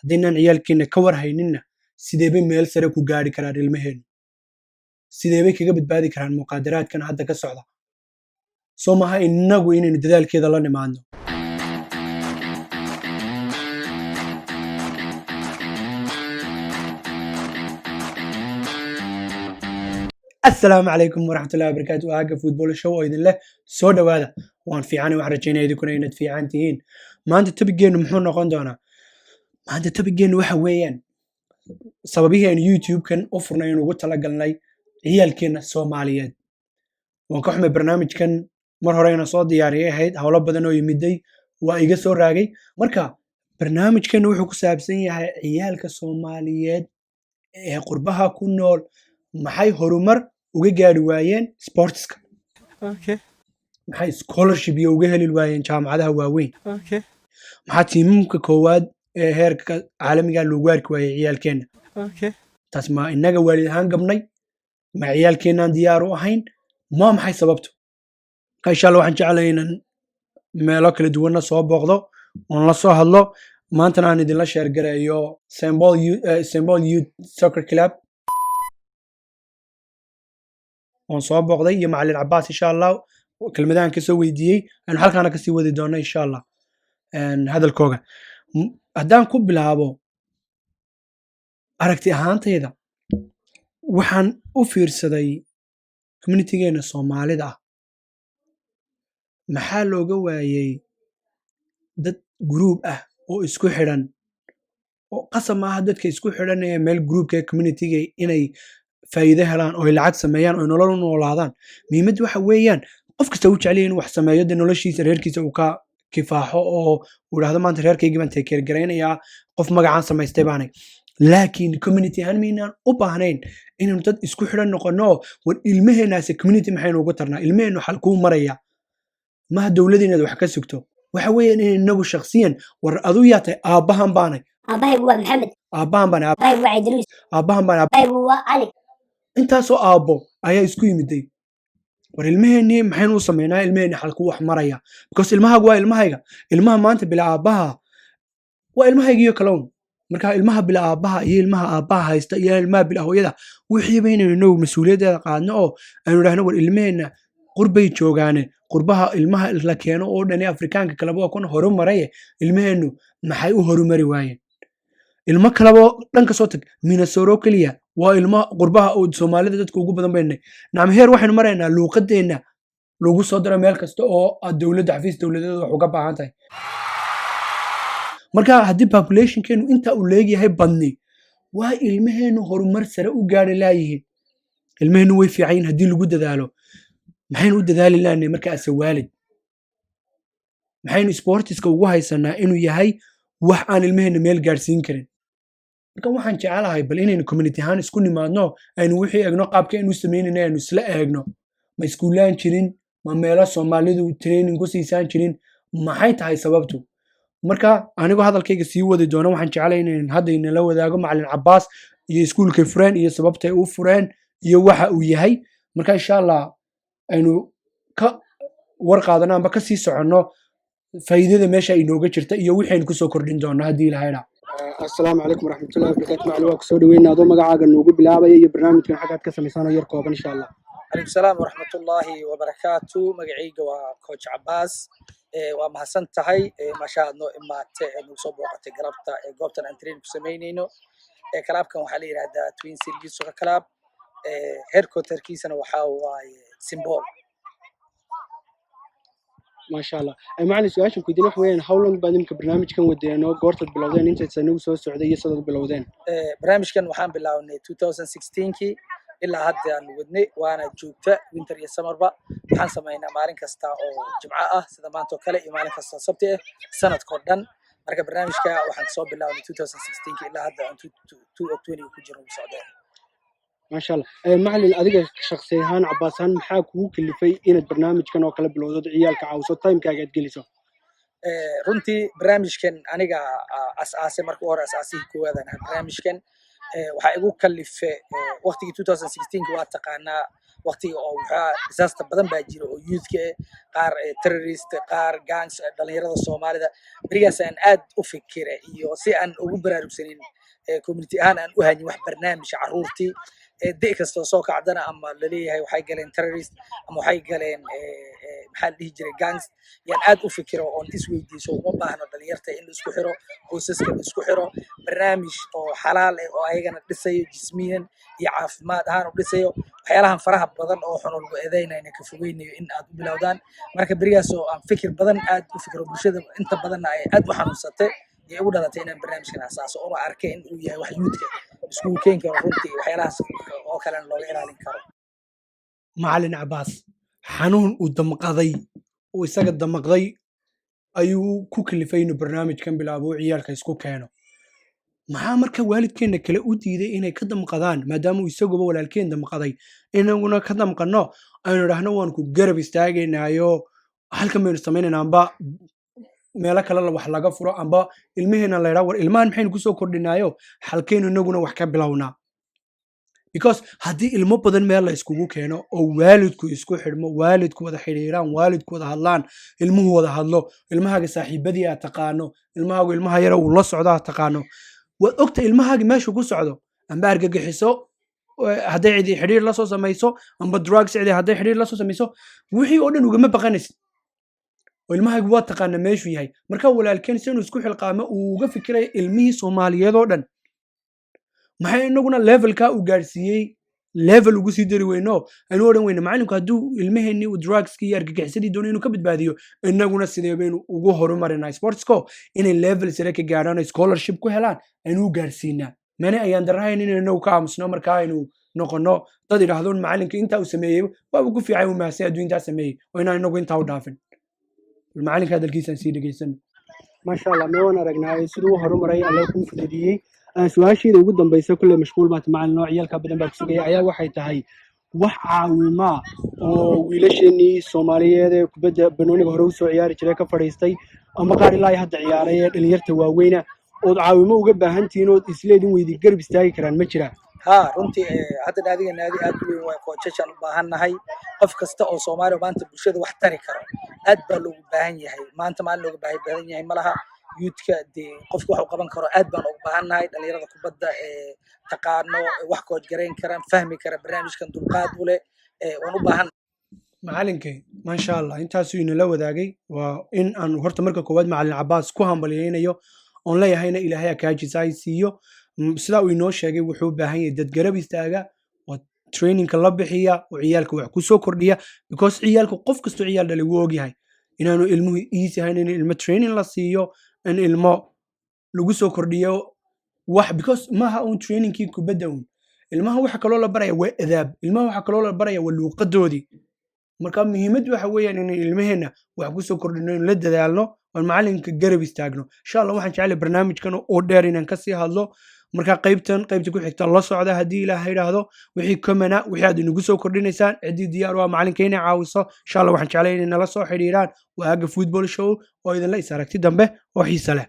haddaynan ciyaalkeena ka war hayninna sideebay meel sare ku gaari karaan ilmaheenu sideebay kaga badbaadi karaan muqaadaraadkan hadda ka socda soo maha innagu inaynu dadaalkeeda la nimaadno السلام عليكم ورحمة الله وبركاته وهاجا فوتبول شو إذن له سودا هذا وان في عاني وحرجينا إذا كنا يند في عانتين ما أنت تبي جين محنا قندونا ما أنت تبي جين وحويان سببيه إن يوتيوب كان أوفرنا ينو قلت لك لي هي الكينة الصوماليات وانكحنا برنامج كان مرة رأينا صوت دياري هيد هولا بدنا يمدي وإيجاسو راجي مركا برنامج كان وحكو سابسين عيالك الصوماليات قربها كنول maxay horumar uga gaari waayeen sportska maxay scholarship iyo uga heli waayeen jaamacadaha waaweyn maxaa tiimamka koowaad ee heerka caalamiga loogu arki waayay ciyaalkeena taas ma inaga waalid ahaan gabnay ma ciyaalkeenaan diyaar u ahayn ma maxay sababto insha Allah waxaan jeclahay inaan meelo kala duwan soo booqdo oo la soo hadlo maanta aan idin la share gareeyo Symbol Youth Soccer Club soo booqday iyo macallin Cabbaas insha Allah kelmadahan ka soo weydiiyay aan halkaana ka sii wadi doono insha Allah hadalkooga haddaan ku bilaabo aragti ahaantayda waxaan u fiirsaday communitygeena Soomaalida maxaa looga waayay dad group ah oo isku xiran oo qasam ah dadka isku xiran ee meel groupka communityga inay faa'iido helaan oo lacag sameeyaan oo nolol u noolaadaan muhiimadu waxa weeyaan qof kasta uu jecel yahay inuu wax sameeyo noloshiisa reerkiisa uu ka kifaaxo oo uu raahdo maanta reerkayga baan take gareynayaa qof magacaan samaystay baanay laakiin community ahaan miinaan u baahnayn inaynu dad isku xiran noqono war ilmaheenaas community maxaynu ugu tarnaa ilmaheenu xal ku maraya ma dawladina wax ka sugto waxa weeyaan in inagu shakhsiyan war adu yaatay aabahan baanay aabahay waa maxamed aabahan baanay aabahay waa idris aabahan baanay aabahay waa ali intaasoo aabbo ayaa isku yimiday war ilmaheeni maxaynu u sameynaa ilmaheeni xalku wax maraya because ilmahagu waa ilmahayga ilmaha maanta bila aabaha waa ilmahayga iyo kaloon marka ilmaha bila aabaha iyo ilmaha aabaha haysta iyo ilmaha bila hooyada wixii baynaynu mas'uuliyadeeda qaadno oo aynu raahno war ilmaheena qurbay joogaane qurbaha ilmaha la keeno oo dhan Afrikaanka kale waa kun horumaray ilmaheenu maxay u horumari waayeen ilmo kalaba dhanka soo tag Minnesota kaliya waa ilmo qurbaha oo Soomaalida dadka ugu badan baynay heer waxaynu maraynaa luuqadeena lagu soo daro meel kasta oo dawladda xafiis dawladeed wax uga baahan tahay marka haddii populationkeenu inta uu leeyahay badni waa ilmaheenu horumar sare u gaari laayihiin ilmaheenu way fiican haddii lagu dadaalo maxaynu u dadaali laanay marka asawaalid maxaynu sportiska ugu haysanaa inuu yahay wax aan ilmaheena meel gaarsiin karin marka waxaan jecelahay bal inaynu community ahaan isku nimaadno aynu wixii eegno qaabka aynu sameynayno aynu isla eegno ma iskuulaan jirin ma meelo Soomaalidu training ku siisaan jirin maxay tahay sababtu marka anigu hadalkayga sii wadi doono waxaan jecelahay inaan hadda inala wadaago macallin Cabbaas iyo iskuulka Fureen iyo sababta ay u fureen iyo waxa uu yahay marka insha Allah aynu ka war qaadanaa amba ka sii socono faa'iidada meesha ay nooga jirta iyo wixii aynu ku soo kordhin doono hadii ilaahay raaco السلام عليكم ورحمة الله وبركاته معلومات سودة وين هذا مقعد النوجو بلعبة يجي برنامج كان حاجات كسر لسانه يركب إن شاء الله. عليكم السلام ورحمة الله وبركاته مقعيق وكوتش عباس ومحسن تهي ما شاء الله إما نصب وقت قربت قبتنا أنترين بسمينينو كلاب كان حالي هذا توين سيرجيس سوكا كلاب هيركو تركيسنا وحاو سيمبول. ما شاء الله معنا سؤال شو كدينا حوين حاولوا بعدين كبرنامج كان ودينا قرطة بلودين أنت تسنو سو السعودية صدق بلودين برنامج كان وحان بلاوني 2016 كي إلا هدا ودني وأنا جوبتا وينتر يا سمر با وحان سمينا مالين كستا أو جمعة سيدا ما أنتو كلا مالين كستا سبتة سنة كوردن مركب برنامج كا وحان صوب بلاوني 2016 كي إلا هدا 2020 وكجرو السعودية ما شاء الله معلن أديك شخصيهان عباسان محاك وكل في إن البرنامج كان وكلا بلودات عيالك عاوزة تايم كاجد جلسوا runtii barnaamijkan aniga asaasi markii hore asaasi ku wadana barnaamijkan waxaa igu kalife waqtigii 2016 waa taqaanaa waqtiga oo waxaa disaster badan baa jira oo youthka qaar terrorist qaar gangs dhalinyarada Soomaalida barigaas aan aad u fikire iyo si aan ugu baraarugsanin community ahaan aan u hayn wax barnaamij caruurtii day kasta soo kacdana ama la leeyahay waxay galeen terrorist ama waxay galeen maxaa la dhihi jiray gangs yaan aad u fikiro oo isweydiiso uma baahno dhalinyarta in la isku xiro qoysaska la isku xiro barnaamij oo xalaal ah oo ayagana dhisayo jismiyan iyo caafimaad ahaan u dhisayo waxyaalahan faraha badan oo xun lagu eedeynayna ka fogeynayo in aad u bilowdaan marka barigaas oo aan fikir badan aad u fikiro bulshada inta badan ay aad u xanuunsatay iyo ugu dhalatay inaan barnaamijkan asaaso oo arkay in uu yahay wax youthka isku keen karo runtii waxyaalahaas oo kale looga ilaalin karo macallin Cabbaas xanuun uu damqaday oo isaga damqday ayuu ku kalifay inuu barnaamijkan bilaabo ciyaalka isku keeno maxaa marka waalidkeena kale u diiday inay ka damqadaan maadaama uu isaguba walaalkeen damqaday inaguna ka damqano aynu dhahno waan ku garab istaagaynaayo halkan baynu samaynaynaa amba meelo kale wax laga furo amba ilmaheena la yidhaa war ilmahan maxaynu kusoo kordhinaayo halkaynu inaguna wax ka bilownaa because haddii ilmo badan meel la iskugu keeno oo waalidku isku xidhmo waalidku wada xidhiiraan waalidku wada hadlaan ilmuhu wada hadlo ilmahaaga saaxiibadii aad taqaano ilmahaagu ilmaha yara uu la socdo aad taqaano waad ogta ilmahaagi meeshu ku socdo amba argagixiso hadday cidi xidhiir la soo samayso amba drugs cidi hadday xidhiir la soo samayso wixii oo dhan ugama baqanaysid oo ilmahaagi waa taqaana meeshuu yahay marka walaalkeen si inuu isku xilqaamo uu uga fikirayo ilmihii Soomaaliyeed oo dhan maxay inaguna levelka uu gaarsiiyey level ugu sii dari weyno aynu odhan weyno macallinku hadduu ilmaheenni uu drugskii iyo argagixisadii doono inuu ka badbaadiyo inaguna sidee baynu ugu horumarinaa sportsko inay level sare ka gaadhaan oo scholarship ku helaan aynu u gaarsiinaa mane ayaan darahayn inaynu inagu ka aamusno markaa aynu noqono dad idhaahdoon macallinka intaa uu sameeyey waa ugu fiican uu mahadsan hadduu intaa sameeyey oo inaan inagu intaa u dhaafin macallinka hadalkiisaan sii dhegaysano maasha allah meewaan aragnaa siduu u horumaray alla kuu fududiyey su-aasheeda ugu dambaysa kulle mashquul baad macallin oo ciyaalka badan baa ku sugaya ayaa waxay tahay wax caawima oo wiilasheenii Soomaaliyeed ee kubadda banooniga hore u soo ciyaari jiray ka fadhiistay ama qaar ilaa hadda ciyaaray ee dhalinyarta waaweyna oo caawimo uga baahan tihiin oo isleedin weydii garab istaagi karaan ma jiraan ها runtii hadda naadiga naadi aad u weyn waa coachashan u baahannahay qof kasta oo Soomaali maanta bulshada wax tari karo aad baa loogu baahan yahay maanta ma looga baahan yahay malaha youthka qofku wax u qaban karo aad baan ugu baahannahay dhalinyarada kubadda taqaano wax coach gareyn karaan fahmi kara barnaamijkan dulqaad u leh waan u baahan macallinkay maasha Allah intaas uu inala wadaagay waa in aan horta marka koowaad macallin Cabbaas ku hambalyeeynayo oon leeyahayna Ilaahay ka jisay siiyo sida uu inoo sheegay wuxuu u baahan yahay dad garab istaaga oo training la bixiya oo ciyaalka wax ku soo kordhiya because ciyaalku qof kasto ciyaal dhalay wuu og yahay inaanu ilmuhu easy ahayn in ilmo training la siiyo in ilmo lagu soo kordhiyo wax because maaha un trainingkii kubadda un ilmaha waxa kaloo la baraya waa adaab ilmaha waxa kaloo la baraya waa luuqadoodii marka muhiimadu waxa weeyaan in ilmaheena wax ku soo kordhino in la dadaalno oo macallinka garab istaagno insha Allah waxaan jecelahay barnaamijkan oo dheer inaan ka sii hadlo marka qaybta ku xigta la socda hadii Ilaahay yiraahdo wixii kamana wixii aad inagu soo kordhinaysaan cidii diyaar waa macallinka inay caawiso insha Allah waxaan jecelahay in nala soo xiriiraan waaga football show oo idin la is aragti dambe oo xiiso leh